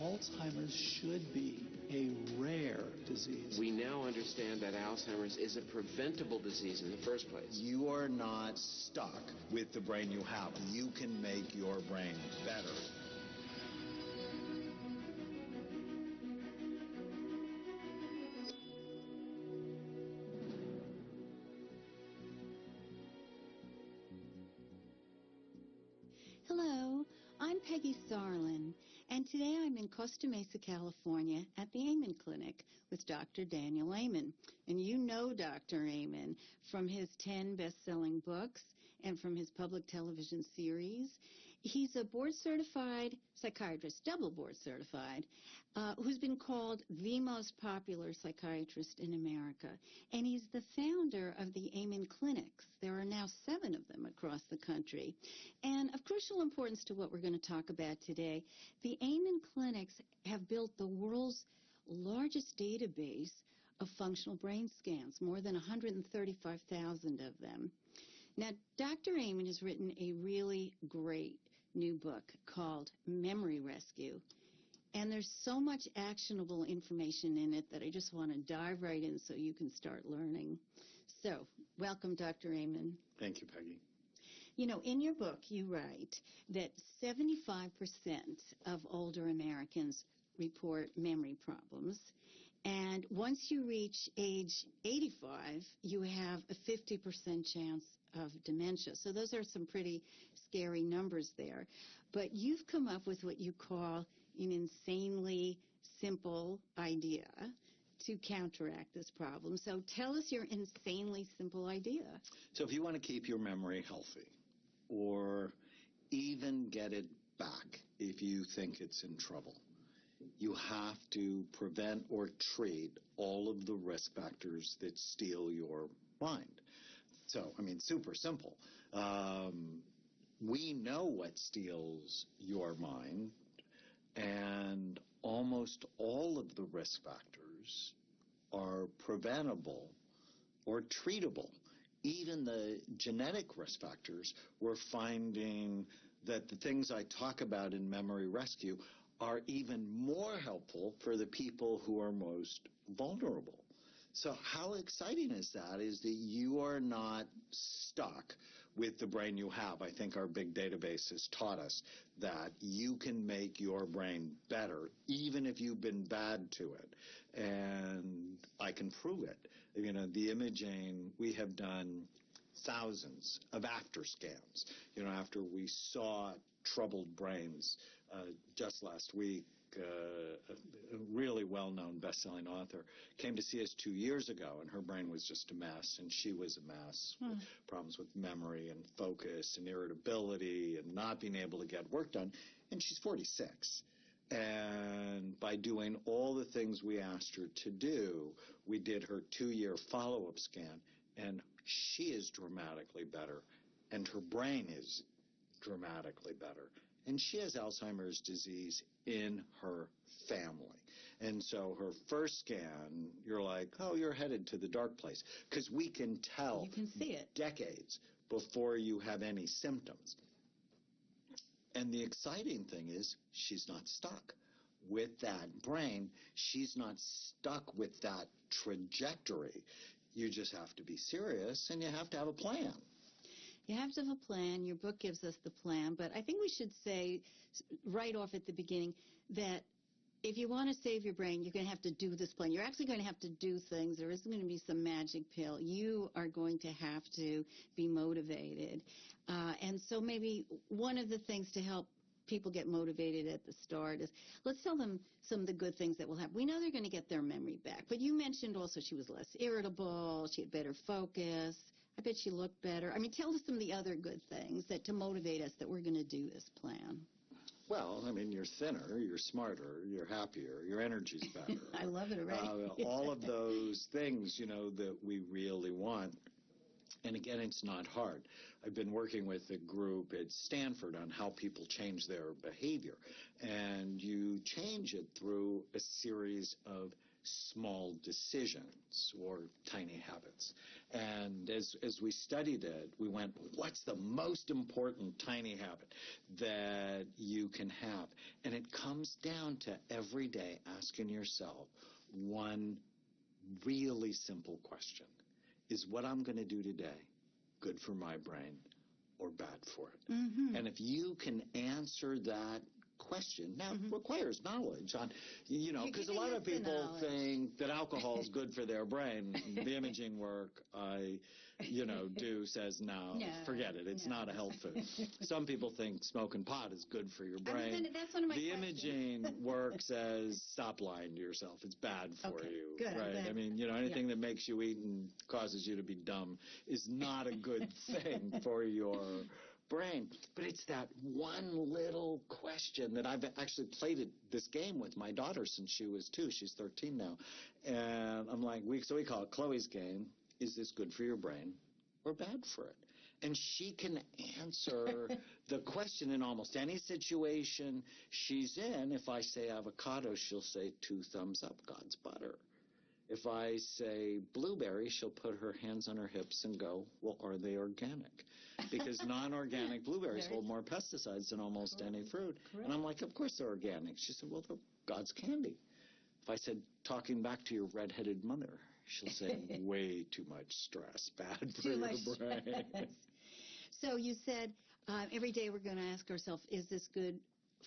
Alzheimer's should be a rare disease. We now understand that Alzheimer's is a preventable disease in the first place. You are not stuck with the brain you have. You can make your brain better. Hello, I'm Peggy Sarlin, and today I'm in Costa Mesa, California at the Amen Clinic with Dr. Daniel Amen. And you know Dr. Amen from his 10 best-selling books and from his public television series. He's a board-certified psychiatrist, double board-certified, who's been called the most popular psychiatrist in America. And he's the founder of the Amen Clinics. There are now 7 of them across the country. And of crucial importance to what we're going to talk about today, the Amen Clinics have built the world's largest database of functional brain scans, more than 135,000 of them. Now, Dr. Amen has written a really great new book called Memory Rescue. And there's so much actionable information in it that I just want to dive right in so you can start learning. So, welcome, Dr. Amen. Thank you, Peggy. You know, in your book, you write that 75% of older Americans report memory problems. And once you reach age 85, you have a 50% chance of dementia. So those are some pretty scary numbers there. But you've come up with what you call an insanely simple idea to counteract this problem. So tell us your insanely simple idea. So if you want to keep your memory healthy, or even get it back if you think it's in trouble, you have to prevent or treat all of the risk factors that steal your mind. So, I mean, super simple. We know what steals your mind, and almost all of the risk factors are preventable or treatable. Even the genetic risk factors, we're finding that the things I talk about in Memory Rescue are even more helpful for the people who are most vulnerable. So how exciting is that you are not stuck with the brain you have. I think our big database has taught us that you can make your brain better even if you've been bad to it. And I can prove it. You know, the imaging, we have done thousands of after scans. You know, after we saw troubled brains just last week, a really well-known best-selling author came to see us 2 years ago, and her brain was just a mess, and she was a mess, with problems with memory and focus and irritability and not being able to get work done, and she's 46. And by doing all the things we asked her to do, we did her 2-year follow-up scan, and she is dramatically better, and her brain is dramatically better. And she has Alzheimer's disease in her family. And so her first scan, you're like, oh, you're headed to the dark place. Because we can tell, you can see it decades before you have any symptoms. And the exciting thing is she's not stuck with that brain. She's not stuck with that trajectory. You just have to be serious, and you have to have a plan. You have to have a plan. Your book gives us the plan. But I think we should say right off at the beginning that if you want to save your brain, you're going to have to do this plan. You're actually going to have to do things. There isn't going to be some magic pill. You are going to have to be motivated. And so maybe one of the things to help people get motivated at the start is let's tell them some of the good things that will happen. We know they're going to get their memory back. But you mentioned also she was less irritable. She had better focus. I bet she looked better. I mean, tell us some of the other good things that to motivate us that we're going to do this plan. Well, I mean, you're thinner, you're smarter, you're happier, your energy's better. I love it already. All of those things, you know, that we really want. And again, it's not hard. I've been working with a group at Stanford on how people change their behavior. And you change it through a series of small decisions or tiny habits. And as we studied it, we went, what's the most important tiny habit that you can have? And it comes down to every day asking yourself one really simple question. Is what I'm going to do today good for my brain or bad for it? Mm-hmm. And if you can answer that question, now it requires knowledge on, because a lot of people think that alcohol is good for their brain. The imaging work I, do says, no, forget it. It's not a health food. Some people think smoking pot is good for your brain. That's one of my The questions. imaging work says, stop lying to yourself. It's bad for you. Good. Right? I mean, anything that makes you eat and causes you to be dumb is not a good thing for your brain. But it's that one little question that I've actually played this game with my daughter since she was 2. She's 13 now. And I'm like, so we call it Chloe's game. Is this good for your brain or bad for it? And she can answer the question in almost any situation she's in. If I say avocado, she'll say 2 thumbs up, God's butter. If I say blueberry, she'll put her hands on her hips and go, well, are they organic? Because non-organic blueberries hold more pesticides than almost any fruit. Correct. And I'm like, of course they're organic. She said, well, they're God's candy. If I said, talking back to your redheaded mother, she'll say, way too much stress, bad for your brain. So you said every day we're going to ask ourselves, is this good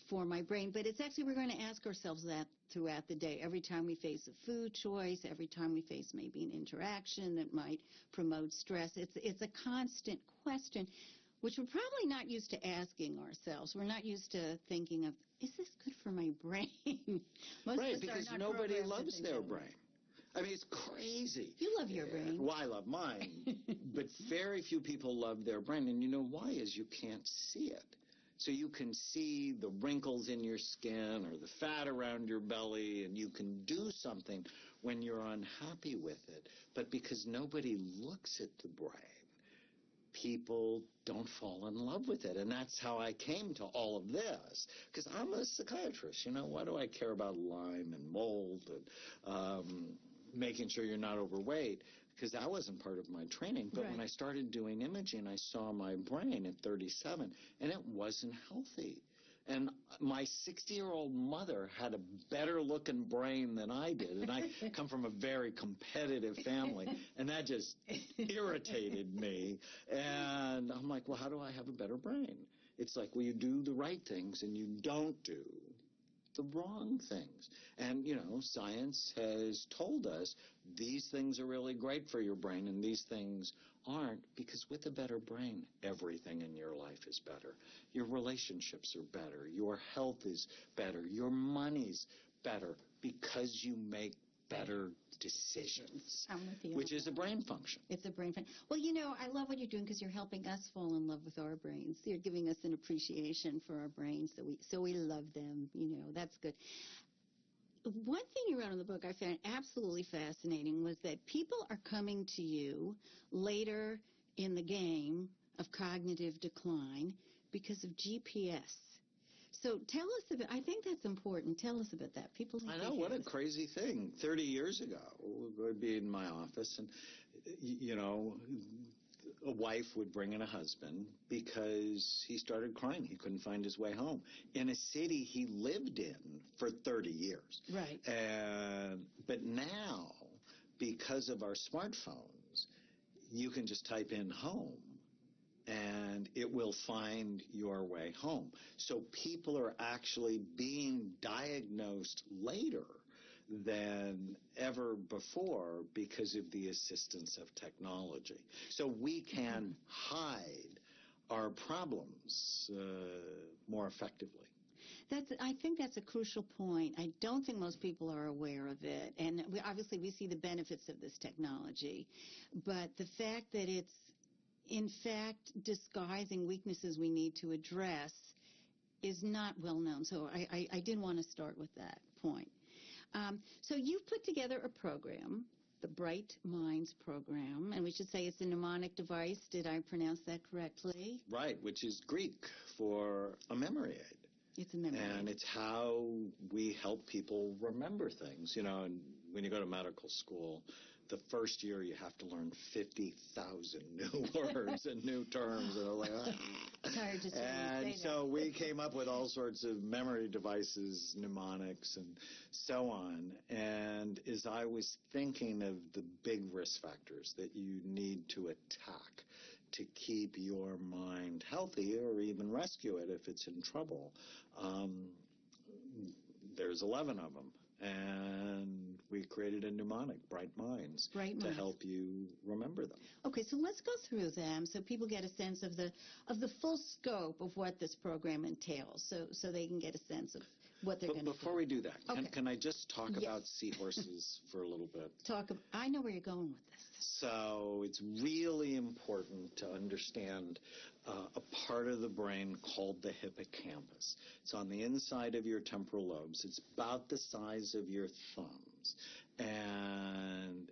for my brain? But it's actually, we're going to ask ourselves that throughout the day. Every time we face a food choice, every time we face maybe an interaction that might promote stress, it's a constant question, which we're probably not used to asking ourselves. We're not used to thinking of, is this good for my brain? Most right, of us because are not nobody programmed to loves think their that way. brain. I mean, it's crazy. You love your brain. Well, I love mine. But very few people love their brain. And you know why is you can't see it. So you can see the wrinkles in your skin or the fat around your belly, and you can do something when you're unhappy with it. But because nobody looks at the brain, people don't fall in love with it. And that's how I came to all of this. Because I'm a psychiatrist. Why do I care about Lyme and mold and making sure you're not overweight? Because that wasn't part of my training. But when I started doing imaging, I saw my brain at 37, and it wasn't healthy. And my 60-year-old mother had a better-looking brain than I did. And I come from a very competitive family, and that just irritated me. And I'm like, well, how do I have a better brain? It's like, well, you do the right things, and you don't do the wrong things. And, science has told us these things are really great for your brain and these things aren't, because with a better brain, everything in your life is better. Your relationships are better. Your health is better. Your money's better because you make better decisions, I'm with you. which is a brain function. It's a brain function. Well, I love what you're doing because you're helping us fall in love with our brains. You're giving us an appreciation for our brains, so we love them. That's good. One thing you wrote in the book I found absolutely fascinating was that people are coming to you later in the game of cognitive decline because of GPS. So tell us about, I think that's important. Tell us about that. People I know, what a crazy thing. 30 years ago, I'd be in my office and, a wife would bring in a husband because he started crying. He couldn't find his way home in a city he lived in for 30 years. Right. But now, because of our smartphones, you can just type in home and it will find your way home. So people are actually being diagnosed later than ever before because of the assistance of technology. So we can hide our problems more effectively. I think that's a crucial point. I don't think most people are aware of it. And obviously we see the benefits of this technology. But the fact that it's, in fact, disguising weaknesses we need to address is not well known. So I did want to start with that point. So you've put together a program, the Bright Minds program, and we should say it's a mnemonic device. Did I pronounce that correctly? Right, which is Greek for a memory aid. It's a memory And aid. it's how we help people remember things. You know, and when you go to medical school, the first year you have to learn 50,000 new words and new terms. And I'm like, It's hard to and say so that. we came up with all sorts of memory devices, mnemonics, and so on. And as I was thinking of the big risk factors that you need to attack to keep your mind healthy or even rescue it if it's in trouble, there's 11 of them. And we created a mnemonic, Bright Minds, to help you remember them. Okay, so let's go through them so people get a sense of the full scope of what this program entails, so they can get a sense of what they're going to do. Before we do that, Okay. can I just talk about seahorses for a little bit? I know where you're going with this. So it's really important to understand a part of the brain called the hippocampus. It's on the inside of your temporal lobes. It's about the size of your thumbs. And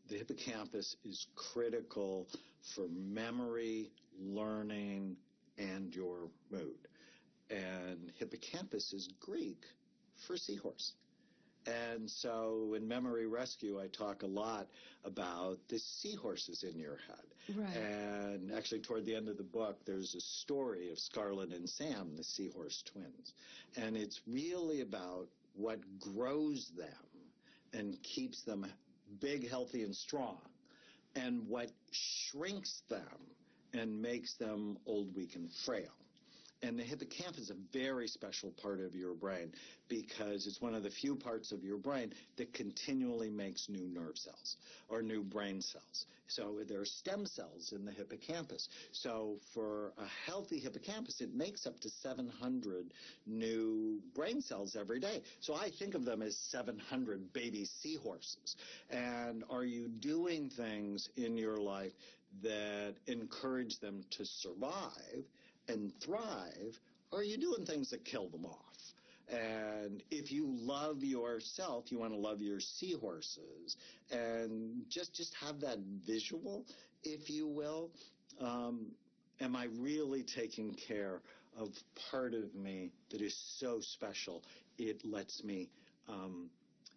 the hippocampus is critical for memory, learning, and your mood. And hippocampus is Greek for seahorse. And so in Memory Rescue, I talk a lot about the seahorses in your head. Right. And actually, toward the end of the book, there's a story of Scarlett and Sam, the seahorse twins. And it's really about what grows them and keeps them big, healthy, and strong, and what shrinks them and makes them old, weak, and frail. And the hippocampus is a very special part of your brain because it's one of the few parts of your brain that continually makes new nerve cells or new brain cells. So there are stem cells in the hippocampus. So for a healthy hippocampus, it makes up to 700 new brain cells every day. So I think of them as 700 baby seahorses. And are you doing things in your life that encourage them to survive and thrive, or are you doing things that kill them off? And if you love yourself, you want to love your seahorses, and just have that visual, if you will. Am I really taking care of part of me that is so special? It lets me,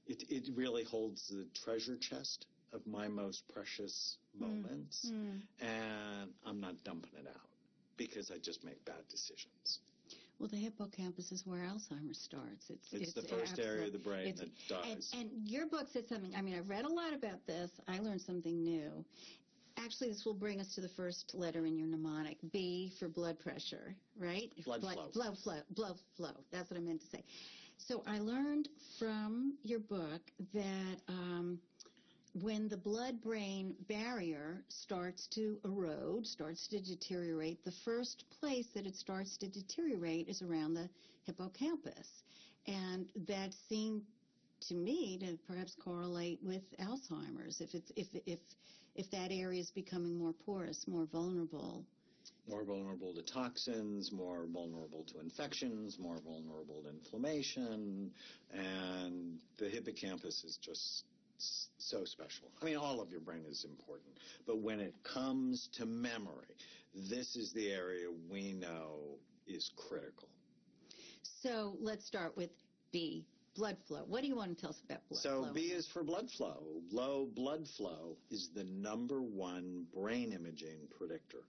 it really holds the treasure chest of my most precious moments, and I'm not dumping it out because I just make bad decisions. Well, the hippocampus is where Alzheimer's starts. It's the first area of the brain that dies. And your book said something, I mean, I've read a lot about this. I learned something new. Actually, this will bring us to the first letter in your mnemonic, B for blood pressure, right? Blood flow. Blood flow. That's what I meant to say. So I learned from your book that when the blood-brain barrier starts to erode, starts to deteriorate, the first place that it starts to deteriorate is around the hippocampus. And that seemed to me to perhaps correlate with Alzheimer's, if that area is becoming more porous, more vulnerable. More vulnerable to toxins, more vulnerable to infections, more vulnerable to inflammation, and the hippocampus is just so special. I mean, all of your brain is important, but when it comes to memory, this is the area we know is critical. So let's start with B, blood flow. What do you want to tell us about blood flow? So B is for blood flow. Low blood flow is the #1 brain imaging predictor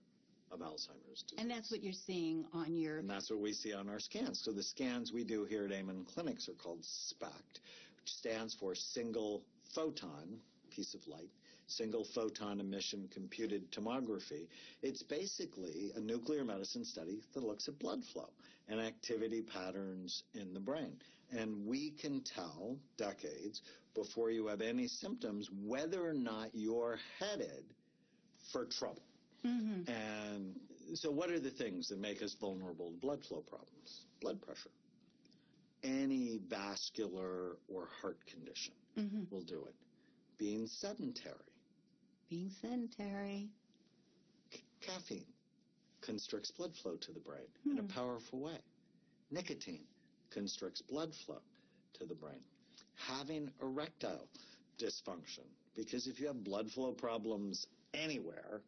of Alzheimer's disease. And that's what you're seeing on your... And that's what we see on our scans. So the scans we do here at Amen Clinics are called SPECT, which stands for single photon, piece of light, single photon emission computed tomography. It's basically a nuclear medicine study that looks at blood flow and activity patterns in the brain. And we can tell decades before you have any symptoms whether or not you're headed for trouble. Mm-hmm. And so what are the things that make us vulnerable to blood flow problems? Blood pressure. Any vascular or heart condition will do it. Being sedentary. Caffeine constricts blood flow to the brain in a powerful way. Nicotine constricts blood flow to the brain. Having erectile dysfunction, because if you have blood flow problems anywhere,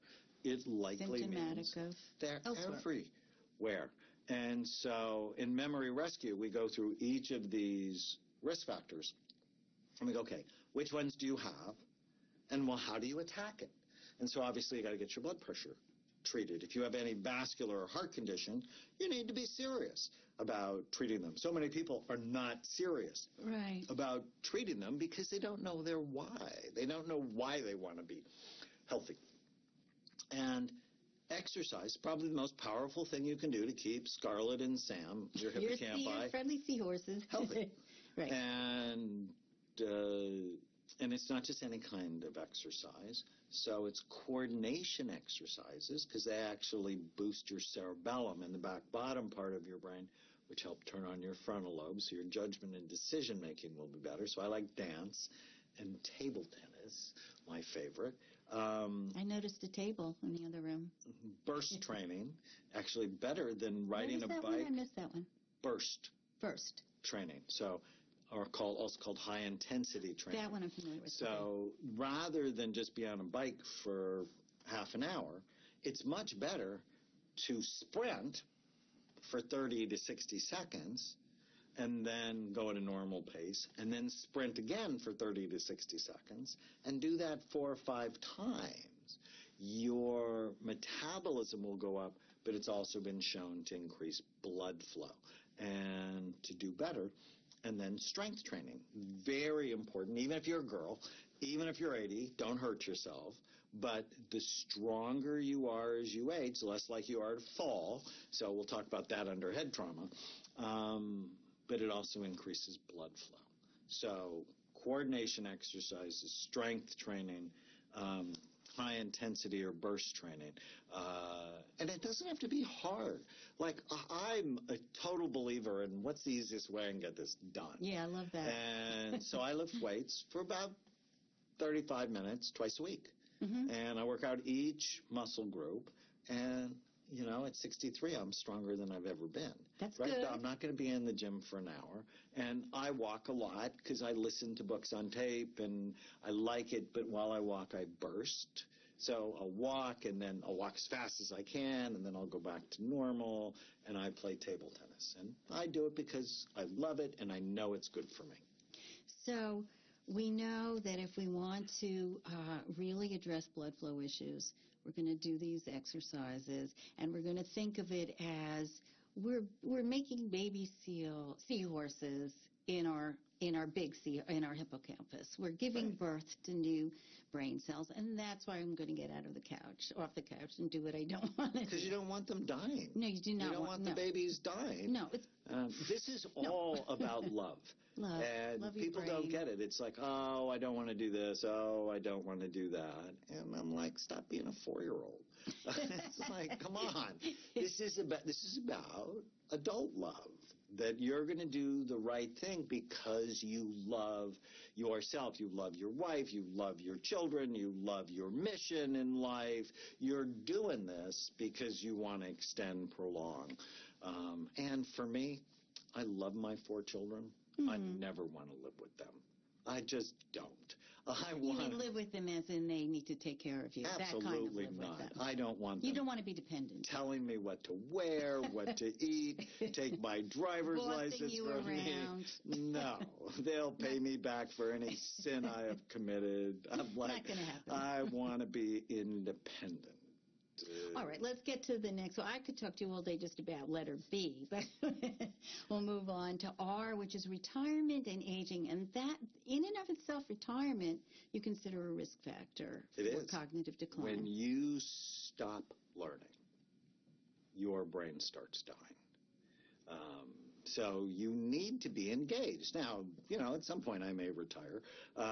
it likely means they're everywhere. And so in Memory Rescue, we go through each of these risk factors. And we go, okay, which ones do you have? And, well, how do you attack it? And so obviously you got to get your blood pressure treated. If you have any vascular or heart condition, you need to be serious about treating them. So many people are not serious about treating them because they don't know their why. They don't know why they want to be healthy. And exercise, probably the most powerful thing you can do to keep Scarlett and Sam, your hippocampi, friendly seahorses, healthy. Right. And it's not just any kind of exercise. So it's coordination exercises because they actually boost your cerebellum in the back bottom part of your brain, which help turn on your frontal lobe, so your judgment and decision making will be better. So I like dance and table tennis, my favorite. I noticed a table in the other room. Burst training, actually better than riding a bike. I missed that one. Burst training. So, also called high intensity training. That one I'm familiar with. So rather than just be on a bike for half an hour, it's much better to sprint for 30 to 60 seconds and then go at a normal pace and then sprint again for 30 to 60 seconds and do that 4 or 5 times. Your metabolism will go up, but it's also been shown to increase blood flow and to do better. And then strength training, very important. Even if you're a girl, even if you're 80, don't hurt yourself. But the stronger you are as you age, the less likely you are to fall. So we'll talk about that under head trauma. But it also increases blood flow. So coordination exercises, strength training, high intensity or burst training. And it doesn't have to be hard. Like, I'm a total believer in what's the easiest way I can get this done. Yeah, I love that. And so I lift weights for about 35 minutes twice a week. Mm-hmm. And I work out each muscle group. And, at 63, I'm stronger than I've ever been. That's right? good. I'm not going to be in the gym for an hour. And I walk a lot because I listen to books on tape and I like it. But while I walk, I burst. So I'll walk, and then I'll walk as fast as I can, and then I'll go back to normal, and I play table tennis. And I do it because I love it, and I know it's good for me. So we know that if we want to really address blood flow issues, we're going to do these exercises, and we're going to think of it as we're making baby seahorses in our hippocampus. We're giving birth to new brain cells, and that's why I'm going to get off the couch, and do what I don't want to do. Because you don't want them dying. No, you do not. You don't want the babies dying. No, this is all about love. Love. And love people don't get it. It's like, oh, I don't want to do this. Oh, I don't want to do that. And I'm like, stop being a 4-year-old. It's like, come on. This is about adult love. That you're going to do the right thing because you love yourself. You love your wife. You love your children. You love your mission in life. You're doing this because you want to extend, prolong. And for me, I love my 4 children. Mm-hmm. I never want to live with them. I just don't. You mean live with them as in they need to take care of you? Absolutely that kind of not. With them. I don't want them. You don't want to be dependent. Telling me what to wear, what to eat, take my driver's license from me. No, they'll pay me back for any sin I have committed. I'm like, not going to happen. I want to be independent. All right, let's get to the next. So I could talk to you all day just about letter B, but we'll move on to R, which is retirement and aging. And that, in and of itself, retirement, you consider a risk factor for cognitive decline. When you stop learning, your brain starts dying. So you need to be engaged. Now, at some point I may retire, but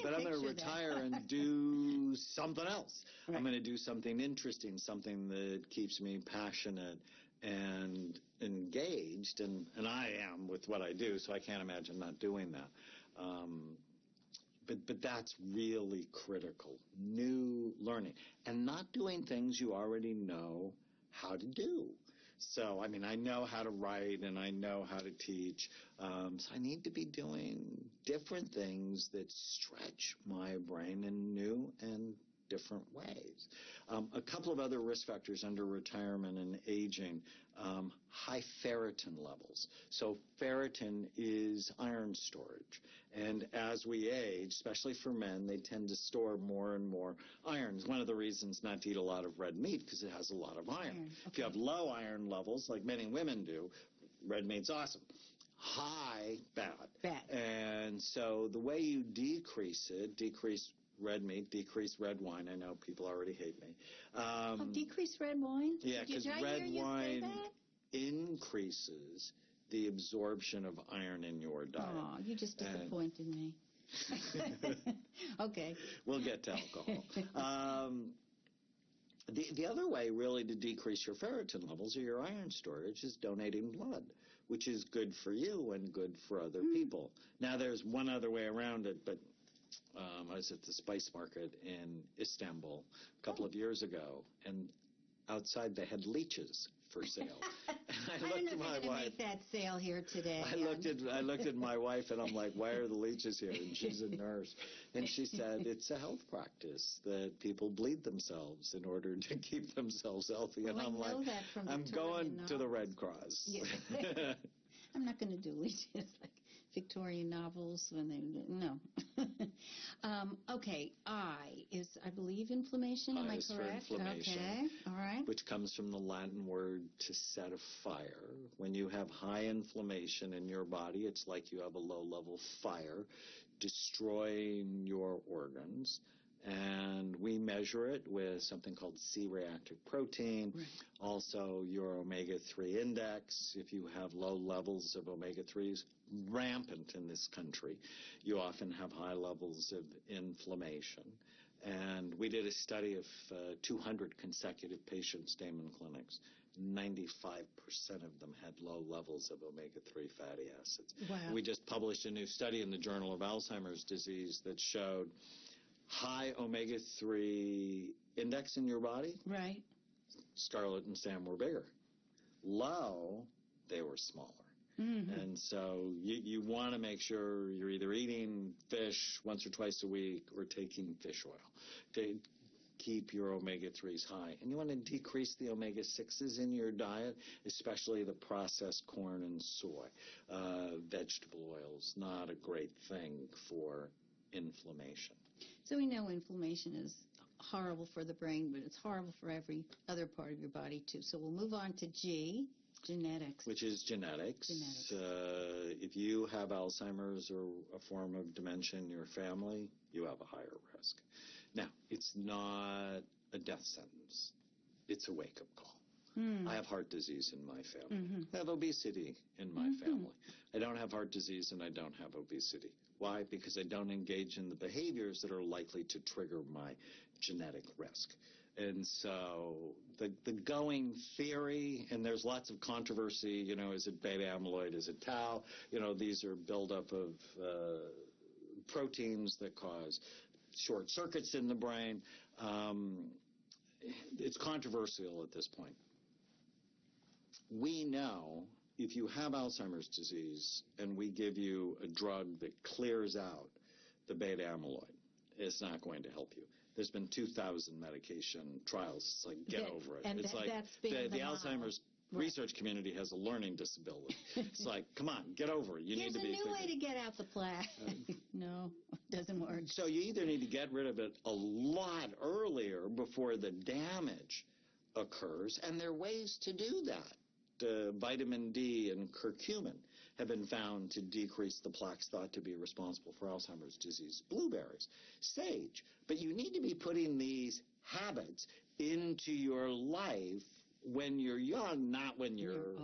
I'm going to retire and do something else. Right. I'm going to do something interesting, something that keeps me passionate and engaged, and I am with what I do, so I can't imagine not doing that. But that's really critical, new learning, and not doing things you already know how to do. So, I know how to write and I know how to teach. So I need to be doing different things that stretch my brain in new and different ways. A couple of other risk factors under retirement and aging, high ferritin levels. So ferritin is iron storage. And as we age, especially for men, they tend to store more and more iron. It's one of the reasons not to eat a lot of red meat, because it has a lot of iron. Okay. If you have low iron levels, like many women do, red meat's awesome. High, bad. Bad. And so the way you decrease it, decrease red meat, decrease red wine. I know people already hate me. Decrease red wine? Yeah, because red Did I wine hear you say increases the absorption of iron in your that? diet. Oh, you just disappointed me. Okay. We'll get to alcohol. The other way, really, to decrease your ferritin levels or your iron storage is donating blood, which is good for you and good for other people. Now, there's one other way around it, but I was at the spice market in Istanbul a couple of years ago, and outside they had leeches for sale. And I looked at my wife. Make that sale here today. I looked at my wife, and I'm like, "Why are the leeches here?" And she's a nurse, and she said it's a health practice that people bleed themselves in order to keep themselves healthy. Well, and I'm like, I'm going to the Red Cross. Yeah. I'm not going to do leeches like Victorian novels when they no. Okay, I believe inflammation. Am I correct? For inflammation, okay, all right. which comes from the Latin word to set a fire. When you have high inflammation in your body, it's like you have a low-level fire destroying your organs. And we measure it with something called C-reactive protein, right. Also your omega-3 index. If you have low levels of omega-3s, rampant in this country, you often have high levels of inflammation. And we did a study of 200 consecutive patients, Damon clinics. 95% of them had low levels of omega-3 fatty acids. Wow. We just published a new study in the Journal of Alzheimer's Disease that showed high omega-3 index in your body, right? Scarlett and Sam were bigger. Low, they were smaller. Mm-hmm. And so you want to make sure you're either eating fish once or twice a week or taking fish oil to keep your omega-3s high. And you want to decrease the omega-6s in your diet, especially the processed corn and soy. Vegetable oils, not a great thing for inflammation. So we know inflammation is horrible for the brain, but it's horrible for every other part of your body, too. So we'll move on to G, genetics. Which is genetics. If you have Alzheimer's or a form of dementia in your family, you have a higher risk. Now, it's not a death sentence. It's a wake-up call. I have heart disease in my family. I have obesity in my family. I don't have heart disease and I don't have obesity. Why? Because I don't engage in the behaviors that are likely to trigger my genetic risk. And so the going theory, and there's lots of controversy, is it beta amyloid, is it tau? These are buildup of proteins that cause short circuits in the brain. It's controversial at this point. We know if you have Alzheimer's disease and we give you a drug that clears out the beta amyloid, it's not going to help you. There's been 2,000 medication trials. It's like, get over it. And it's like the Alzheimer's research community has a learning disability. It's like, come on, get over it. Here's a new way to get out the plaque. No, it doesn't work. So you either need to get rid of it a lot earlier before the damage occurs, and there are ways to do that. Vitamin D and curcumin have been found to decrease the plaques thought to be responsible for Alzheimer's disease. Blueberries, sage. But you need to be putting these habits into your life when you're young, not when you're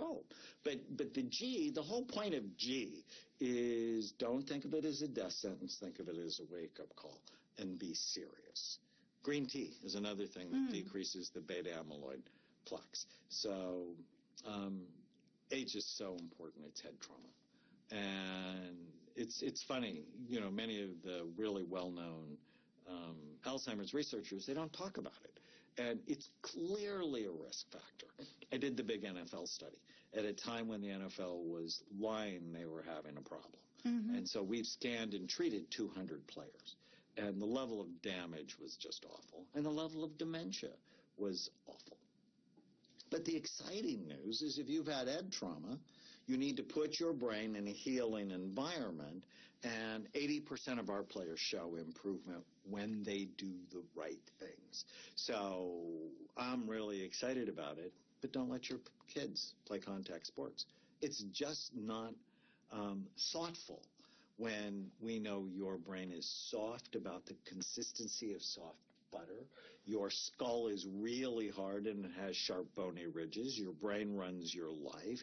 old. But the G, the whole point of G is don't think of it as a death sentence. Think of it as a wake-up call and be serious. Green tea is another thing that decreases the beta amyloid plaques. So age is so important. It's head trauma. And it's funny, many of the really well-known Alzheimer's researchers, they don't talk about it. And it's clearly a risk factor. I did the big NFL study at a time when the NFL was lying they were having a problem. And so we've scanned and treated 200 players. And the level of damage was just awful. And the level of dementia was awful. But the exciting news is if you've had head trauma, you need to put your brain in a healing environment, and 80% of our players show improvement when they do the right things. So I'm really excited about it, but don't let your kids play contact sports. It's just not thoughtful when we know your brain is soft, about the consistency of soft butter. Your skull is really hard and it has sharp bony ridges. Your brain runs your life.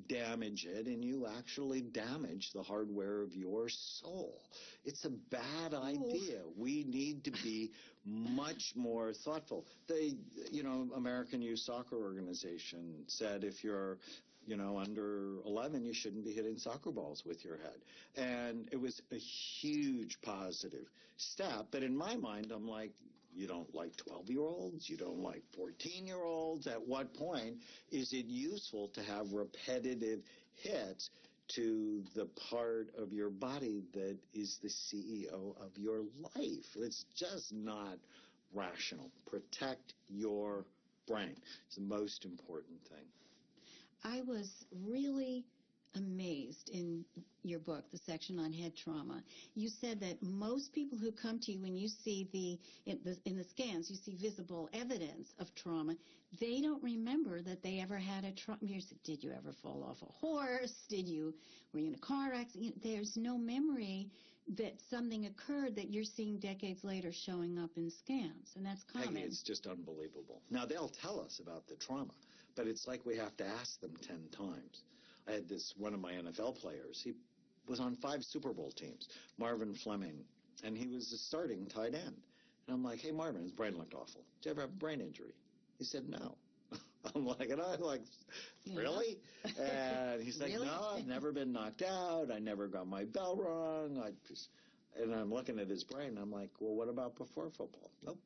Damage it and you actually damage the hardware of your soul. It's a bad idea. We need to be much more thoughtful. The American Youth Soccer Organization said if you're under 11, you shouldn't be hitting soccer balls with your head. And it was a huge positive step. But in my mind, I'm like, you don't like 12-year-olds? You don't like 14-year-olds? At what point is it useful to have repetitive hits to the part of your body that is the CEO of your life? It's just not rational. Protect your brain. It's the most important thing. I was really amazed in your book, the section on head trauma. You said that most people who come to you when you see in the scans, you see visible evidence of trauma, they don't remember that they ever had a trauma. You said, did you ever fall off a horse? Were you in a car accident? There's no memory that something occurred that you're seeing decades later showing up in scans, and that's common. Peggy, it's just unbelievable. Now, they'll tell us about the trauma, but it's like we have to ask them 10 times. I had one of my NFL players. He was on 5 Super Bowl teams, Marvin Fleming, and he was a starting tight end. And I'm like, hey, Marvin, his brain looked awful. Did you ever have a brain injury? He said, no. I'm like, really? And he's like, really? no, I've never been knocked out. I never got my bell rung. And I'm looking at his brain. I'm like, well, what about before football? Nope.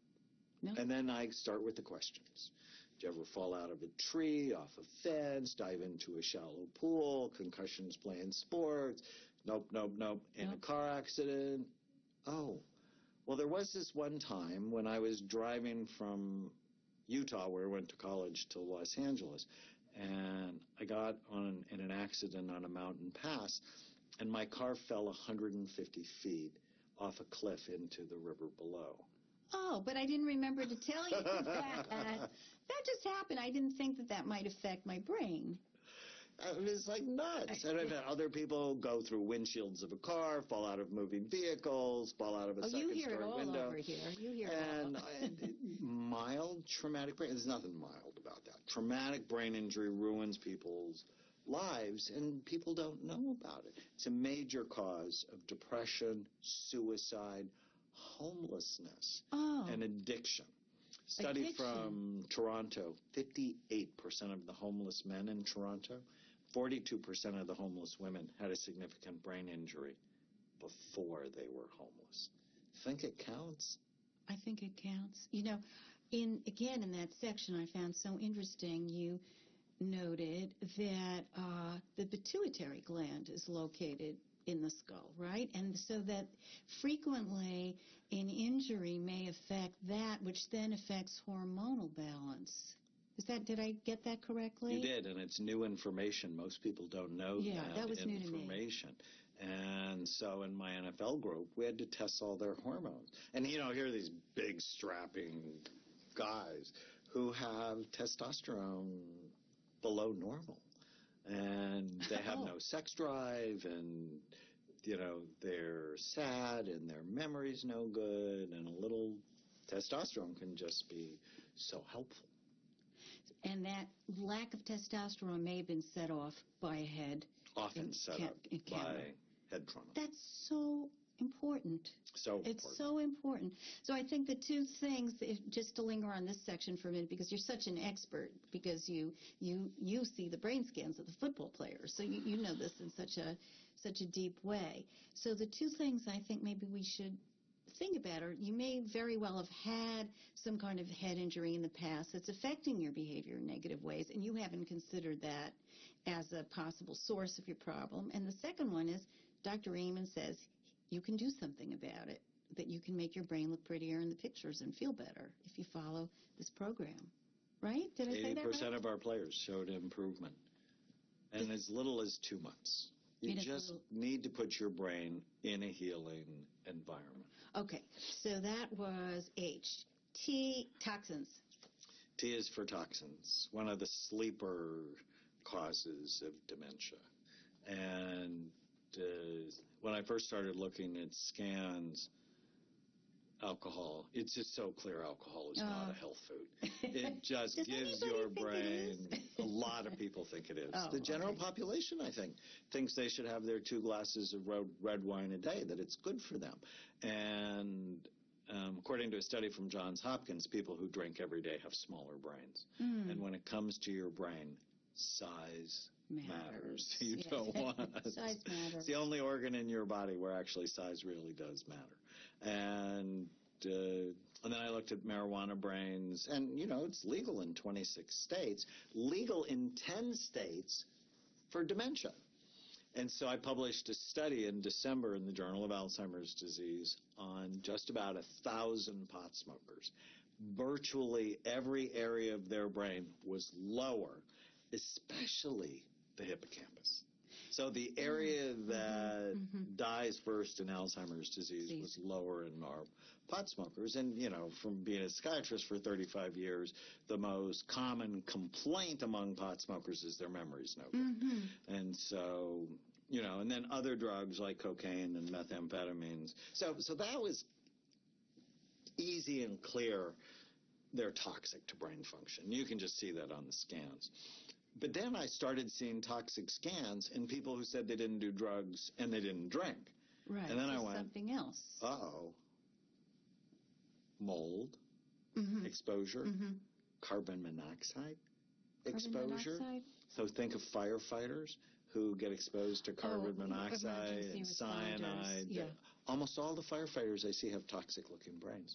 No. And then I start with the questions. Did you ever fall out of a tree, off a fence, dive into a shallow pool, concussions playing sports? Nope. In a car accident? Oh. Well, there was this one time when I was driving from Utah, where I went to college, to Los Angeles, and I got in an accident on a mountain pass, and my car fell 150 feet off a cliff into the river below. Oh, but I didn't remember to tell you that. That just happened. I didn't think that might affect my brain. It's like nuts. And I've had other people go through windshields of a car, fall out of moving vehicles, fall out of a second-story window. You hear it all over here. You hear it all. Mild traumatic brain. There's nothing mild about that. Traumatic brain injury ruins people's lives, and people don't know about it. It's a major cause of depression, suicide, homelessness, and addiction. Study from Toronto, 58% of the homeless men in Toronto, 42% of the homeless women had a significant brain injury before they were homeless. Think it counts? I think it counts. In that section I found so interesting, you noted that the pituitary gland is located in the skull, right? And so that frequently an injury may affect that, which then affects hormonal balance. Did I get that correctly? You did, and it's new information. Most people don't know that was information. New to me. And so in my NFL group, we had to test all their hormones. And, here are these big, strapping guys who have testosterone below normal. And they have no sex drive, and, they're sad, and their memory's no good, and a little testosterone can just be so helpful. And that lack of testosterone may have been set off by a head. Often set up by head trauma. That's so important. It's so important. So I think the two things, just to linger on this section for a minute, because you're such an expert, because you see the brain scans of the football players, so you know this in such a deep way. So the two things I think maybe we should think about are, you may very well have had some kind of head injury in the past that's affecting your behavior in negative ways, and you haven't considered that as a possible source of your problem. And the second one is, Dr. Amen says you can do something about it. that you can make your brain look prettier in the pictures and feel better if you follow this program. Right? Did I say that right? 80% of our players showed improvement. And as little as 2 months. You just need to put your brain in a healing environment. Okay. So that was H. T, toxins. T is for toxins, one of the sleeper causes of dementia. And when I first started looking at scans, alcohol, it's just so clear alcohol is not a health food. It just gives your brain, a lot of people think it is. The general population, I think, thinks they should have their 2 glasses of red wine a day, that it's good for them. And according to a study from Johns Hopkins, people who drink every day have smaller brains. And when it comes to your brain, size matters. You don't want size matters. It's the only organ in your body where actually size really does matter. And then I looked at marijuana brains, and it's legal in 26 states, legal in 10 states for dementia. And so I published a study in December in the Journal of Alzheimer's Disease on just about 1,000 pot smokers. Virtually every area of their brain was lower, especially the hippocampus. So the area that dies first in Alzheimer's disease was lower in our pot smokers. And, from being a psychiatrist for 35 years, the most common complaint among pot smokers is their memory's no good. And so, and then other drugs like cocaine and methamphetamines. So that was easy and clear. They're toxic to brain function. You can just see that on the scans. But then I started seeing toxic scans in people who said they didn't do drugs and they didn't drink. Right. And then I went, something else. Mold exposure, carbon monoxide exposure. So think of firefighters who get exposed to carbon monoxide and cyanide. Yeah. Almost all the firefighters I see have toxic-looking brains.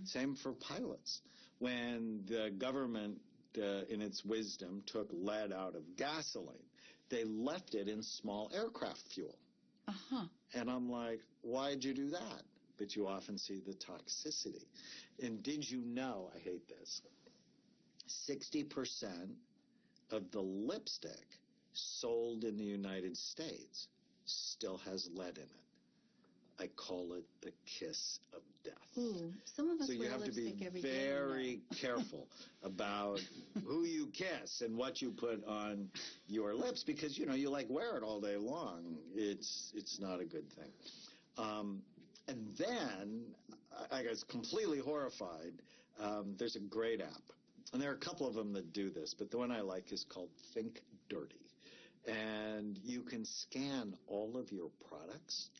Same for pilots. When the government, in its wisdom, took lead out of gasoline, they left it in small aircraft fuel. And I'm like, why'd you do that? But you often see the toxicity. And did you know, I hate this, 60% of the lipstick sold in the United States still has lead in it. I call it the kiss of death. Ooh, some of us so you wear have to be lipstick every very day careful about who you kiss and what you put on your lips, because you wear it all day long. It's not a good thing. And then I was completely horrified. There's a great app, and there are a couple of them that do this, but the one I like is called Think Dirty. And you can scan all of your products,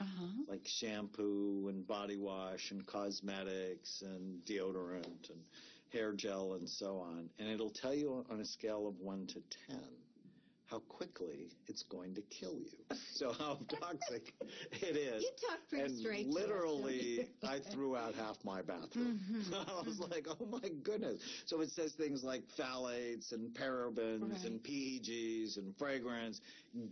like shampoo and body wash and cosmetics and deodorant and hair gel and so on. And it'll tell you on a scale of 1 to 10 how quickly it's going to kill you. So how toxic it is. You talk pretty straight to us, literally, I threw out half my bathroom. I was like, oh my goodness. So it says things like phthalates and parabens and PEGs and fragrance.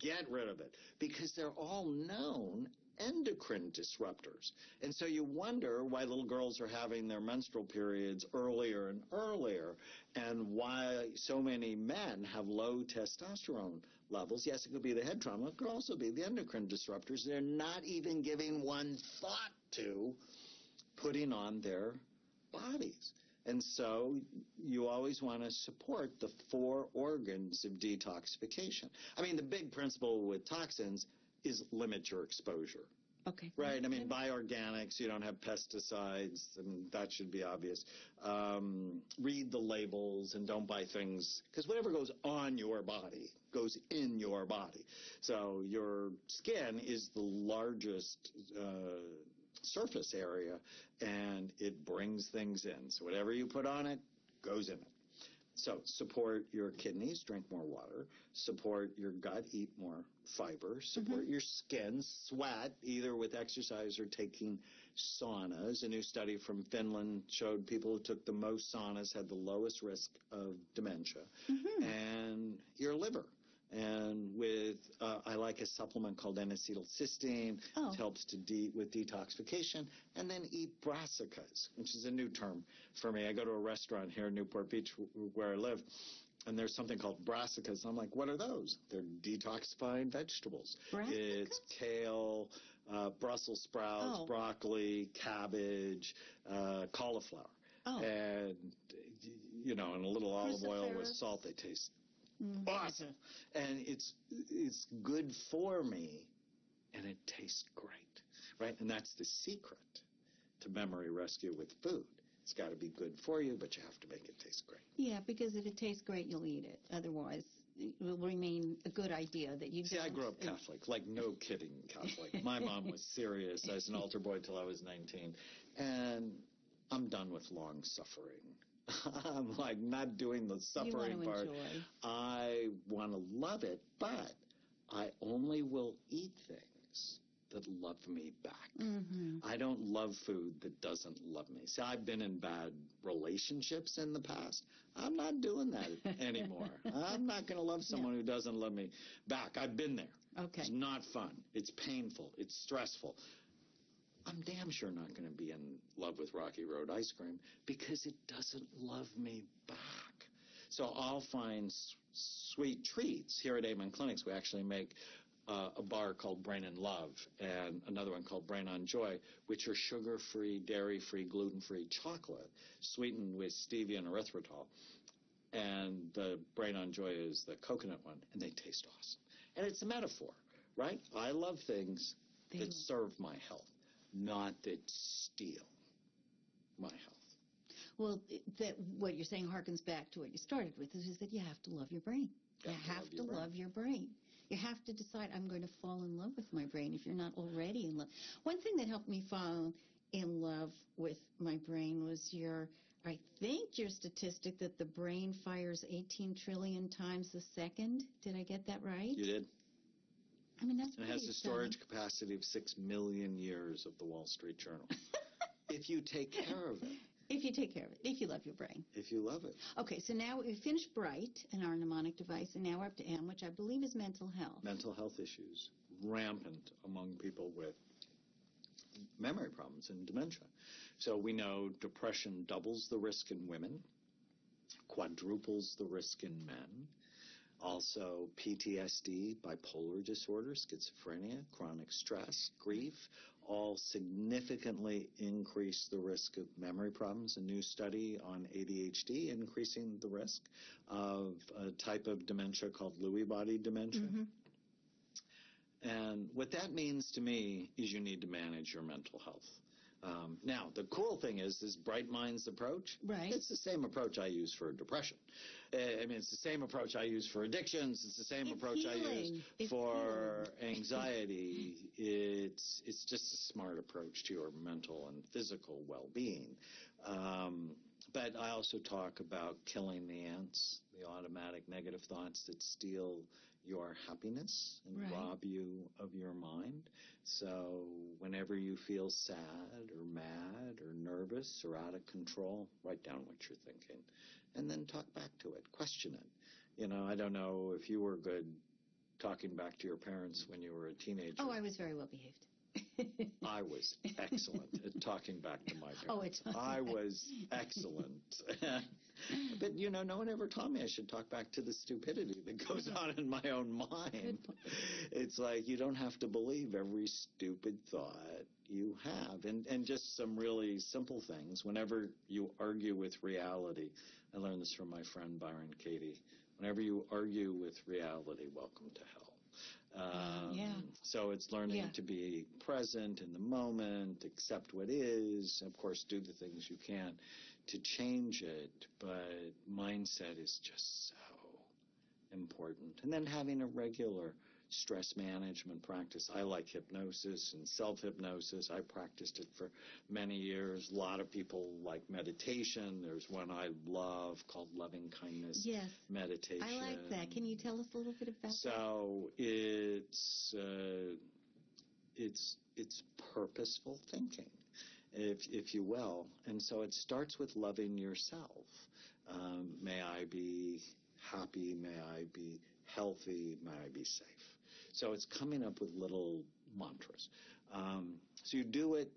Get rid of it, because they're all known endocrine disruptors. And so you wonder why little girls are having their menstrual periods earlier and earlier, and why so many men have low testosterone levels. Yes, it could be the head trauma. It could also be the endocrine disruptors they're not even giving one thought to putting on their bodies. And so you always want to support the 4 organs of detoxification. I mean, the big principle with toxins is limit your exposure. Okay. Right. I mean, buy organics. You don't have pesticides, and that should be obvious. Read the labels and don't buy things, because whatever goes on your body goes in your body. So your skin is the largest surface area, and it brings things in. So whatever you put on it goes in it. So support your kidneys, drink more water. Support your gut, eat more fiber. Support your skin, sweat, either with exercise or taking saunas. A new study from Finland showed people who took the most saunas had the lowest risk of dementia. And your liver. And I like a supplement called N-acetylcysteine. Oh. It helps with detoxification. And then eat brassicas, which is a new term for me. I go to a restaurant here in Newport Beach where I live, and there's something called brassicas. I'm like, what are those? They're detoxifying vegetables. Brassicas? It's kale, Brussels sprouts, broccoli, cabbage, cauliflower. Oh. And, and a little olive oil with salt. They taste awesome. And it's good for me, and it tastes great, right? And that's the secret to memory rescue with food. It's got to be good for you, but you have to make it taste great. Yeah, because if it tastes great, you'll eat it. Otherwise, it will remain a good idea that you See, I grew up Catholic, like no kidding Catholic. My mom was serious. I was an altar boy till I was 19. And I'm done with long suffering. I'm like not doing the suffering part. Enjoy. I want to love it, but I only will eat things that love me back. Mm-hmm. I don't love food that doesn't love me. See, I've been in bad relationships in the past. I'm not doing that anymore. I'm not going to love someone who doesn't love me back. I've been there. Okay. It's not fun. It's painful. It's stressful. I'm damn sure not going to be in love with Rocky Road ice cream because it doesn't love me back. So I'll find sweet treats. Here at Amen Clinics, we actually make a bar called Brain and Love and another one called Brain on Joy, which are sugar-free, dairy-free, gluten-free chocolate sweetened with stevia and erythritol. And the Brain on Joy is the coconut one, and they taste awesome. And it's a metaphor, right? I love things that serve my health, not that steal my health. Well, what you're saying harkens back to what you started with, is that you have to love your brain. You have to love your brain. You have to decide, I'm going to fall in love with my brain if you're not already in love. One thing that helped me fall in love with my brain was I think your statistic that the brain fires 18 trillion times a second. Did I get that right? You did. I mean, that's pretty stunning. It has a storage capacity of 6 million years of the Wall Street Journal. If you take care of it. If you take care of it. If you love your brain. If you love it. Okay, so now we finished Bright and our mnemonic device, and now we're up to M, which I believe is mental health. Mental health issues. Rampant among people with memory problems and dementia. So we know depression doubles the risk in women, quadruples the risk in men. Also PTSD, bipolar disorder, schizophrenia, chronic stress, grief, all significantly increase the risk of memory problems. A new study on ADHD increasing the risk of a type of dementia called Lewy body dementia. Mm-hmm. And what that means to me is you need to manage your mental health. Now, the cool thing is this Bright Minds approach. Right. It's the same approach I use for depression. I mean, it's the same approach I use for addictions. It's the same approach I use for anxiety. It's just a smart approach to your mental and physical well-being. But I also talk about killing the ants, the automatic negative thoughts that steal your happiness and rob you of your mind. So whenever you feel sad or mad or nervous or out of control, write down what you're thinking and then talk back to it, question it. You know, I don't know if you were good talking back to your parents when you were a teenager. Oh, I was very well behaved. I was excellent at talking back to my parents. Oh, it's I was excellent. But, you know, no one ever taught me I should talk back to the stupidity that goes on in my own mind. It's like you don't have to believe every stupid thought you have. And just some really simple things. Whenever you argue with reality, I learned this from my friend Byron Katie, whenever you argue with reality, welcome to hell. So it's learning to be present in the moment, accept what is, of course, do the things you can to change it, but mindset is just so important. And then having a regular stress management practice. I like hypnosis and self-hypnosis. I practiced it for many years. A lot of people like meditation. There's one I love called loving kindness meditation. I like that. Can you tell us a little bit about that? So it's purposeful thinking, if you will. And so it starts with loving yourself. May I be happy, may I be healthy, may I be safe. So it's coming up with little mantras. So you do it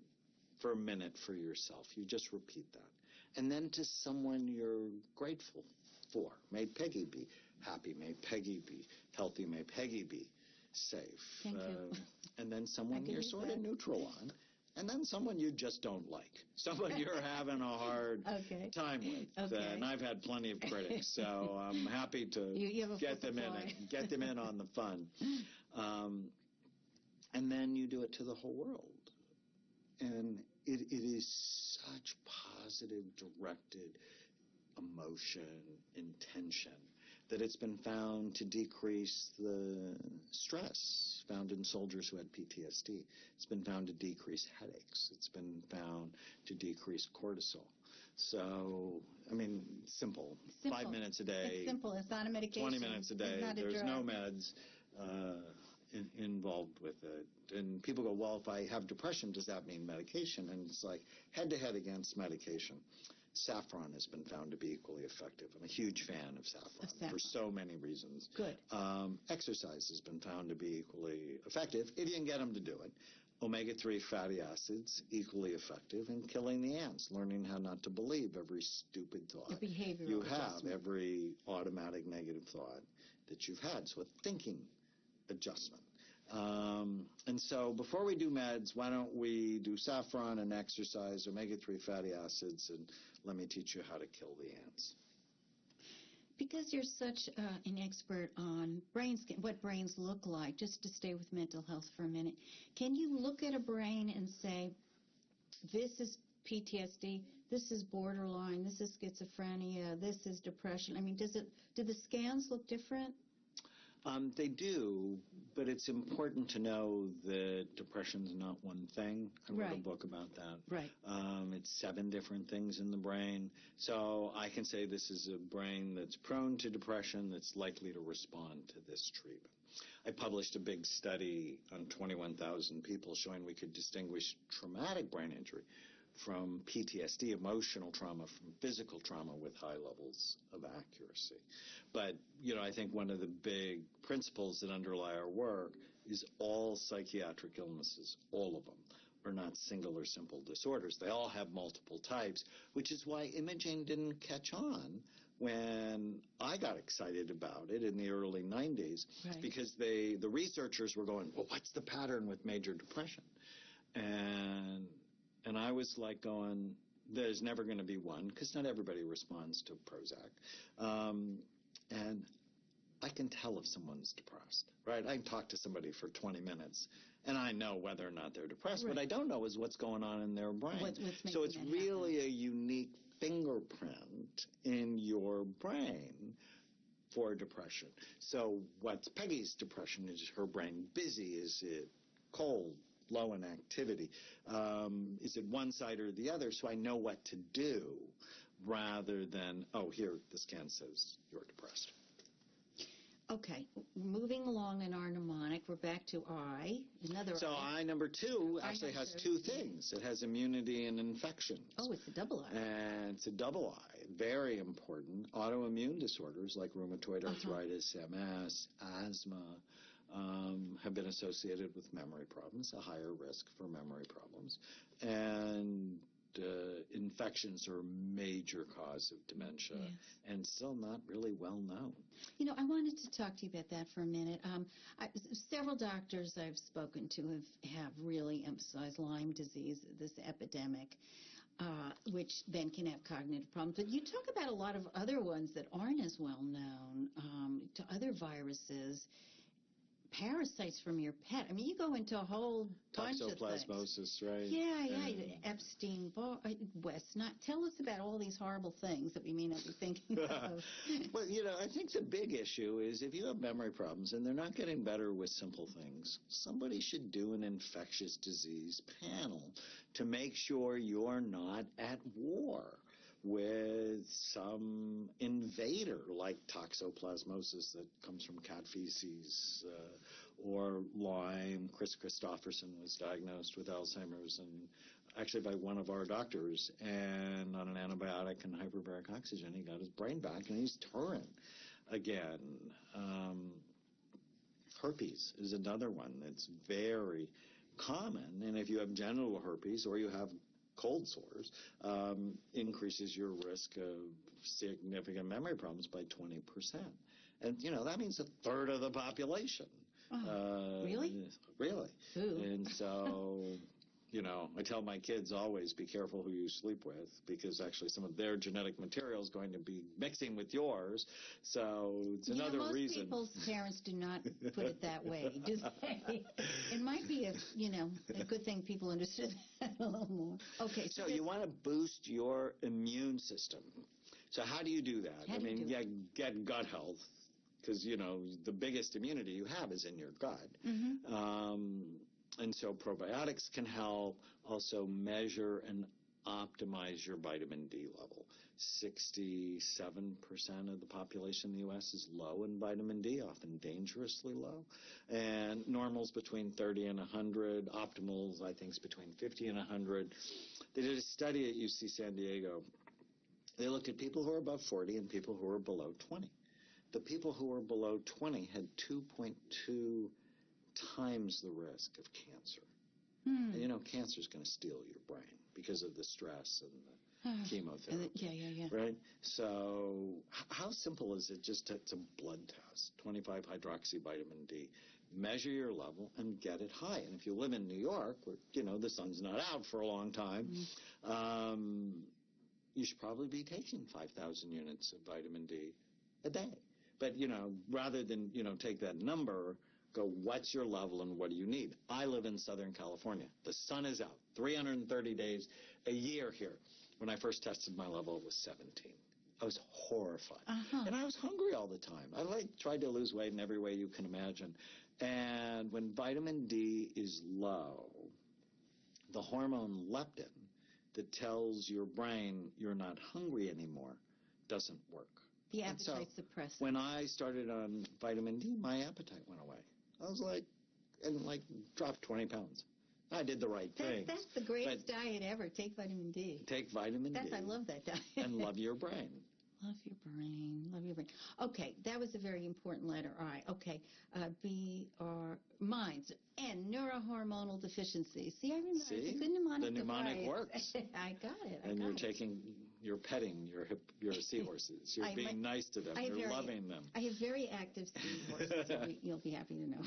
for a minute for yourself. You just repeat that. And then to someone you're grateful for. May Peggy be happy. May Peggy be healthy. May Peggy be safe. Thank you. And then someone you're sort of neutral on. And then someone you just don't like. Someone you're having a hard time with. Okay. And I've had plenty of critics, so I'm happy to get them in on the fun. And then you do it to the whole world. And it is such positive, directed emotion, intention, that it's been found to decrease the stress found in soldiers who had PTSD. It's been found to decrease headaches. It's been found to decrease cortisol. So, I mean, simple. 5 minutes a day. It's simple. It's not a medication. 20 minutes a day. There's no meds involved with it. And people go, well, if I have depression, does that mean medication? And it's like head-to-head against medication. Saffron has been found to be equally effective. I'm a huge fan of saffron for so many reasons. Good. Exercise has been found to be equally effective if you can get them to do it. Omega-3 fatty acids, equally effective in killing the ants, learning how not to believe every stupid thought you have, every automatic negative thought that you've had. So a thinking adjustment. And so before we do meds, why don't we do saffron and exercise, omega-3 fatty acids, and let me teach you how to kill the ants. Because you're such an expert on what brains look like, just to stay with mental health for a minute, can you look at a brain and say, this is PTSD, this is borderline, this is schizophrenia, this is depression? I mean, do the scans look different? They do, but it's important to know that depression's not one thing. I wrote a book about that. Right. It's 7 different things in the brain. So I can say this is a brain that's prone to depression, that's likely to respond to this treatment. I published a big study on 21,000 people showing we could distinguish traumatic brain injury from PTSD, emotional trauma, from physical trauma with high levels of accuracy. But, I think one of the big principles that underlie our work is all psychiatric illnesses, all of them, are not single or simple disorders. They all have multiple types, which is why imaging didn't catch on when I got excited about it in the early 90s, because the researchers were going, well, what's the pattern with major depression? And I was like going, there's never going to be one, because not everybody responds to Prozac. And I can tell if someone's depressed, right? I can talk to somebody for 20 minutes, and I know whether or not they're depressed. What I don't know is what's going on in their brain. So it's really a unique fingerprint in your brain for depression. So what's Peggy's depression? Is her brain busy? Is it cold? Low in activity? Is it one side or the other, so I know what to do rather than, oh, here, the scan says you're depressed. Okay, moving along in our mnemonic, we're back to I, another So I number 2 actually has 2 things. It has immunity and infections. Oh, it's a double I. And it's a double I, very important. Autoimmune disorders like rheumatoid arthritis, MS, asthma, have been associated with memory problems, a higher risk for memory problems. And infections are a major cause of dementia and still not really well known. I wanted to talk to you about that for a minute. Several doctors I've spoken to have really emphasized Lyme disease, this epidemic, which then can have cognitive problems. But you talk about a lot of other ones that aren't as well known, to other viruses, parasites from your pet. I mean, you go into a whole bunch of things. Toxoplasmosis, right? Yeah. Epstein-Barr, Westnut. Tell us about all these horrible things that we may not be thinking of. Well, I think the big issue is if you have memory problems and they're not getting better with simple things, somebody should do an infectious disease panel to make sure you're not at war with some invader like toxoplasmosis that comes from cat feces or Lyme. Chris Christopherson was diagnosed with Alzheimer's and actually by one of our doctors, and on an antibiotic and hyperbaric oxygen he got his brain back and he's touring. again. Herpes is another one that's very common, and if you have genital herpes or you have cold sores, increases your risk of significant memory problems by 20%. And, that means a third of the population. Really? Really. Ooh. And so, I tell my kids always be careful who you sleep with, because actually some of their genetic material is going to be mixing with yours. So it's another most reason. People's parents do not put it that way, do they? It might be a good thing people understood that a little more. Okay. So you want to boost your immune system. So how do you do that? Get gut health, because, the biggest immunity you have is in your gut. Mm-hmm. And so probiotics can help also measure and optimize your vitamin D level. 67% of the population in the U.S. is low in vitamin D, often dangerously low. And normal's between 30 and 100. Optimals, I think, is between 50 and 100. They did a study at UC San Diego. They looked at people who are above 40 and people who are below 20. The people who were below 20 had 2.2 times the risk of cancer. And, cancer is going to steal your brain because of the stress and the chemotherapy. Yeah. Right? So how simple is it? Just it's a blood test, 25 hydroxy vitamin D. Measure your level and get it high. And if you live in New York, where, the sun's not out for a long time, you should probably be taking 5,000 units of vitamin D a day. But, rather than, take that number, go, what's your level and what do you need? I live in Southern California. The sun is out 330 days a year here. When I first tested my level, it was 17. I was horrified. And I was hungry all the time. I tried to lose weight in every way you can imagine. And when vitamin D is low, the hormone leptin that tells your brain you're not hungry anymore doesn't work. The appetite suppressant. When I started on vitamin D, my appetite went away. I was dropped 20 pounds. I did the right thing. That's the greatest diet ever. Take vitamin D. Take vitamin D. I love that diet. And love your brain. Love your brain. Love your brain. Okay, that was a very important letter. I. Okay, B, R, minds, and neurohormonal deficiencies. See, I remember. See? It's a good mnemonic The mnemonic device. works. I got it. And you're petting your seahorses. You're being nice to them. You're loving them. I have very active seahorses. You'll be happy to know.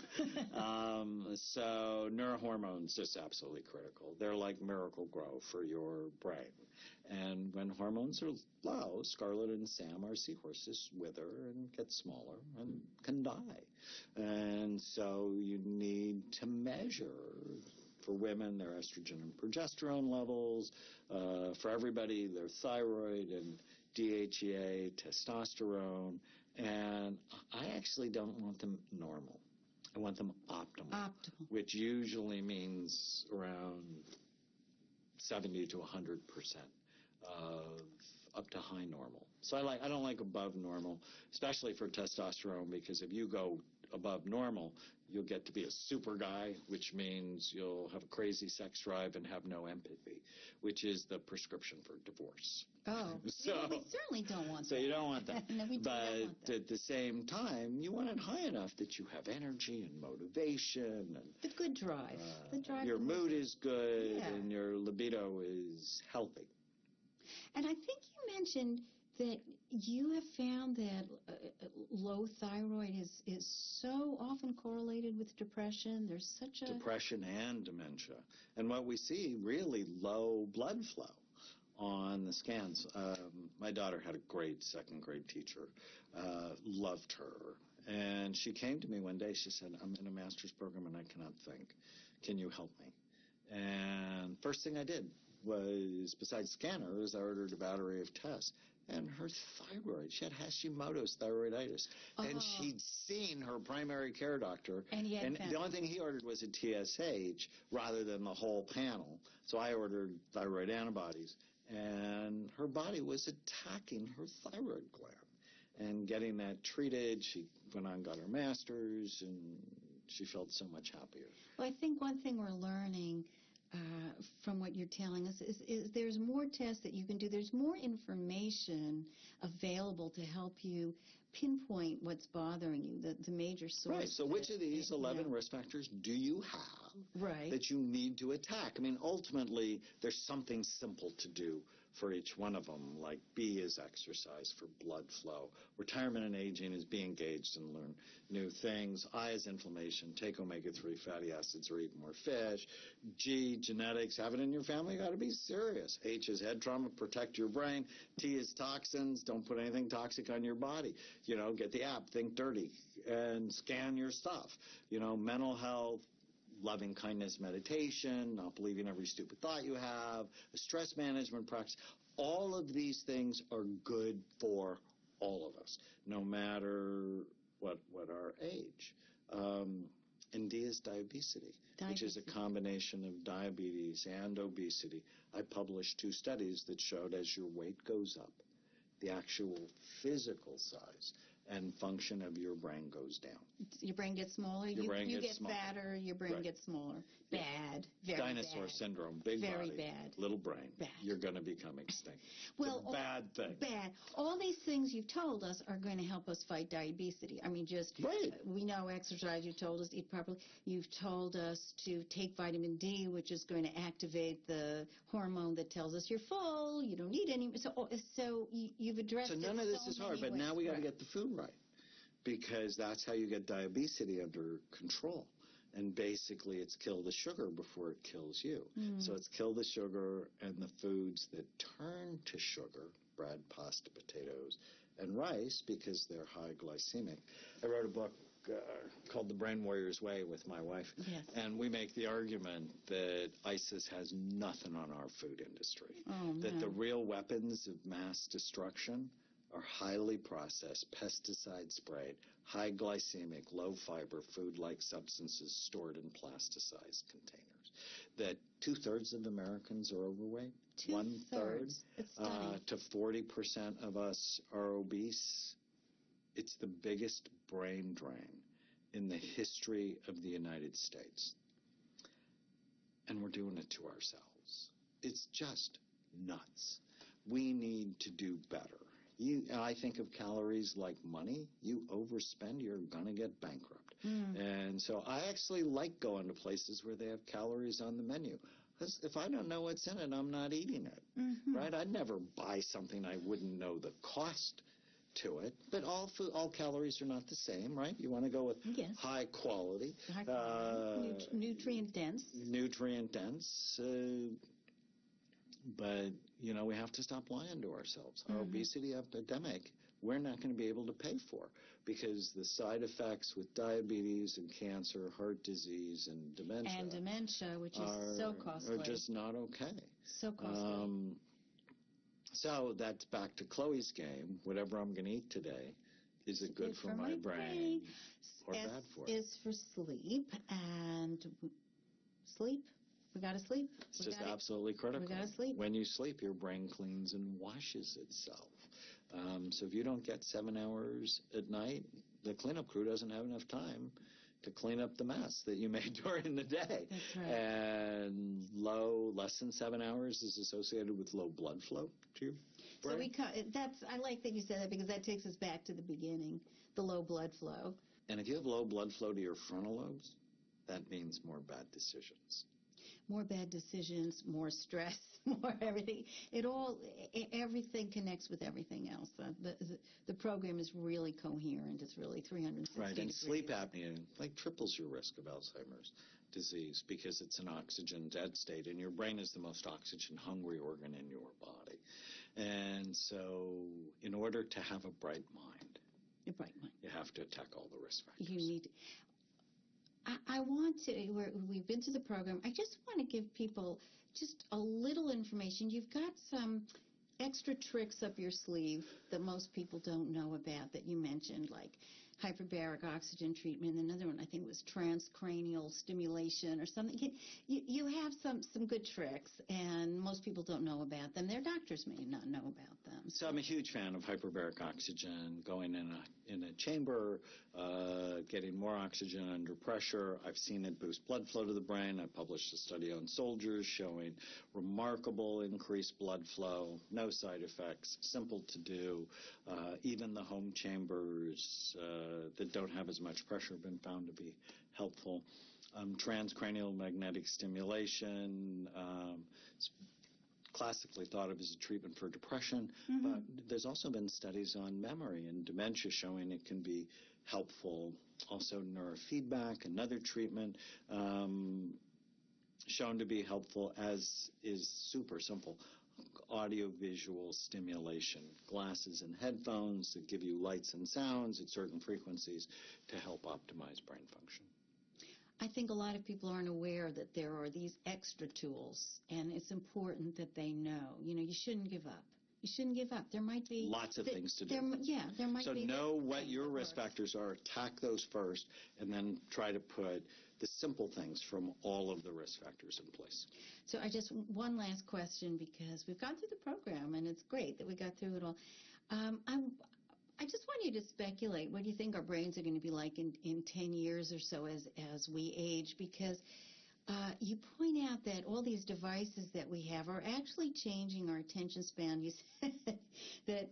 So neurohormones, just absolutely critical. They're like miracle grow for your brain. And when hormones are low, Scarlet and Sam, our seahorses, wither and get smaller and can die. And so you need to measure, for women, their estrogen and progesterone levels. For everybody, their thyroid and DHEA, testosterone. And I actually don't want them normal. I want them optimal. Which usually means around 70 to 100% of up to high normal. So I don't like above normal, especially for testosterone, because if you go above normal, you'll get to be a super guy, which means you'll have a crazy sex drive and have no empathy, which is the prescription for divorce. Oh, so we certainly don't want that. So you don't want that. No, we don't want that. At the same time, you want it high enough that you have energy and motivation. And the good drive. Your mood is good and your libido is healthy. And I think you mentioned that you have found that low thyroid is so often correlated with depression. There's such a... Depression and dementia. And what we see, really low blood flow on the scans. My daughter had a great second-grade teacher, loved her. And she came to me one day. She said, I'm in a master's program and I cannot think. Can you help me? And first thing I did was, besides scanners, I ordered a battery of tests. And her thyroid, she had Hashimoto's thyroiditis. And she'd seen her primary care doctor. And the only thing he ordered was a TSH rather than the whole panel. So I ordered thyroid antibodies. And her body was attacking her thyroid gland. And getting that treated, she went on and got her master's, and she felt so much happier. Well, I think one thing we're learning from what you're telling us is there's more tests that you can do. There's more information available to help you pinpoint what's bothering you, the major source. Right. So which of these 11 risk factors do you have that you need to attack? I mean, ultimately, there's something simple to do for each one of them, like B is exercise for blood flow. Retirement and aging is be engaged and learn new things. I is inflammation, take omega-3 fatty acids or eat more fish. G, genetics, have it in your family, got to be serious. H is head trauma, protect your brain. T is toxins, don't put anything toxic on your body. You know, get the app, think dirty, and scan your stuff. You know, mental health, loving kindness meditation, not believing every stupid thought you have, a stress management practice. All of these things are good for all of us, no matter what our age. And D is diabetes, which is a combination of diabetes and obesity. I published 2 studies that showed as your weight goes up, the actual physical size and function of your brain goes down. Your brain gets smaller. You get fatter. Your brain gets smaller. Bad. Very Dinosaur bad. syndrome. Big very body. Bad. Little brain. Bad. You're going to become extinct. Well, it's a bad thing. Bad. All these things you've told us are going to help us fight diabetes. I mean, just we know exercise. You told us to eat properly. You've told us to take vitamin D, which is going to activate the hormone that tells us you're full. You don't need any. So you've addressed. So none of this is hard, but now we got to get the food right, because that's how you get diabetes under control. And basically, it's kill the sugar before it kills you. So it's kill the sugar and the foods that turn to sugar, bread, pasta, potatoes, and rice, because they're high glycemic. I wrote a book called The Brain Warrior's Way with my wife. Yes. And we make the argument that ISIS has nothing on our food industry. That the real weapons of mass destruction are highly processed, pesticide sprayed, high glycemic, low fiber, food-like substances stored in plasticized containers. That 2/3 of Americans are overweight. 1/3 to 40% of us are obese. It's the biggest brain drain in the history of the United States. And we're doing it to ourselves. It's just nuts. We need to do better. I think of calories like money. You overspend, you're going to get bankrupt. And so I actually like going to places where they have calories on the menu. Because if I don't know what's in it, I'm not eating it. Right? I'd never buy something I wouldn't know the cost to it. But all calories are not the same, right? You want to go with high quality. High quality. Nutrient dense. Nutrient dense. But, you know, we have to stop lying to ourselves. Our obesity epidemic, we're not going to be able to pay for, because the side effects with diabetes and cancer, heart disease, and dementia. Which is so costly. Are just not okay. So costly. So that's back to Chloe's game. Whatever I'm going to eat today, is it good for my brain or bad for it? S is for sleep, and sleep. We got to sleep. It's just absolutely critical. We got to sleep. When you sleep, your brain cleans and washes itself. So if you don't get 7 hours at night, the cleanup crew doesn't have enough time to clean up the mess that you made during the day. That's right. And less than 7 hours is associated with low blood flow to your brain. So I like that you said that, because that takes us back to the beginning, the low blood flow. And if you have low blood flow to your frontal lobes, that means more bad decisions. More bad decisions, more stress, more everything. Everything connects with everything else. The program is really coherent. It's really 360 Right, and degrees. sleep apnea triples your risk of Alzheimer's disease, because it's an oxygen dead state, and your brain is the most oxygen hungry organ in your body. And so in order to have a bright mind, you have to attack all the risk factors. You need. I want to, we've been to the program, I just want to give people just a little information. You've got some extra tricks up your sleeve that most people don't know about that you mentioned, like hyperbaric oxygen treatment, and another one I think was transcranial stimulation or something. You have some good tricks, and most people don't know about them. Their doctors may not know about them. So I'm a huge fan of hyperbaric oxygen, going in a chamber, getting more oxygen under pressure. I've seen it boost blood flow to the brain. I published a study on soldiers showing remarkable increased blood flow, no side effects, simple to do. Even the home chambers that don't have as much pressure have been found to be helpful. Transcranial magnetic stimulation, it's classically thought of as a treatment for depression, but there's also been studies on memory and dementia showing it can be helpful. Also neurofeedback, another treatment, shown to be helpful, as is super simple audiovisual stimulation, glasses and headphones that give you lights and sounds at certain frequencies to help optimize brain function. I think a lot of people aren't aware that there are these extra tools, and it's important that they know. You know, you shouldn't give up. You shouldn't give up. There might be lots of things to do. There might be. So know what your risk factors are, attack those first, and then try to put the simple things from all of the risk factors in place. So one last question, because we've gone through the program, and it's great that we got through it all. I just want you to speculate. What do you think our brains are going to be like in 10 years or so as we age? Because you point out that all these devices that we have are actually changing our attention span. You said that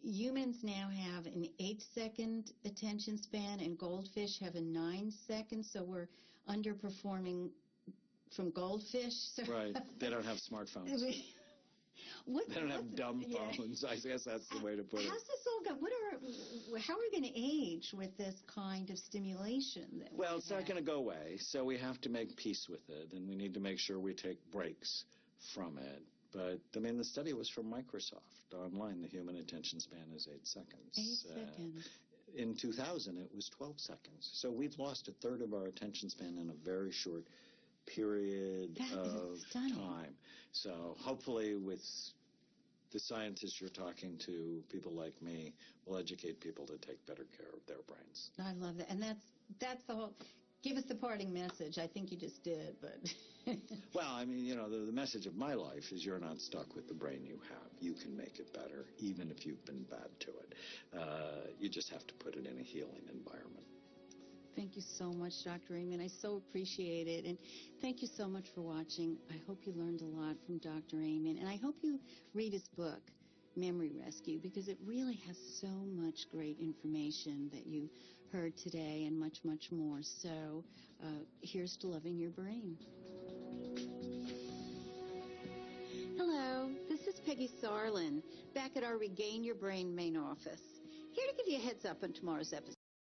humans now have an 8-second attention span and goldfish have a 9-second, so we're underperforming from goldfish. So right. They don't have smartphones. They don't have dumb phones. I guess that's the way to put it. How's this all going? How are we going to age with this kind of stimulation? Well, it's not going to go away, so we have to make peace with it, and we need to make sure we take breaks from it. But, I mean, the study was from Microsoft online. The human attention span is 8 seconds. 8 seconds. In 2000, it was 12 seconds. So we've lost a third of our attention span in a very short period of time. So hopefully with the scientists you're talking to, people like me, will educate people to take better care of their brains. I love that. And that's the whole, give us the parting message. I think you just did, but. Well, I mean, you know, the message of my life is you're not stuck with the brain you have. You can make it better, even if you've been bad to it. You just have to put it in a healing environment. Thank you so much, Dr. Amen. I so appreciate it. And thank you so much for watching. I hope you learned a lot from Dr. Amen. And I hope you read his book, Memory Rescue, because it really has so much great information that you heard today and much, much more. So here's to loving your brain. Hello, this is Peggy Sarlin, back at our Regain Your Brain main office. Here to give you a heads up on tomorrow's episode.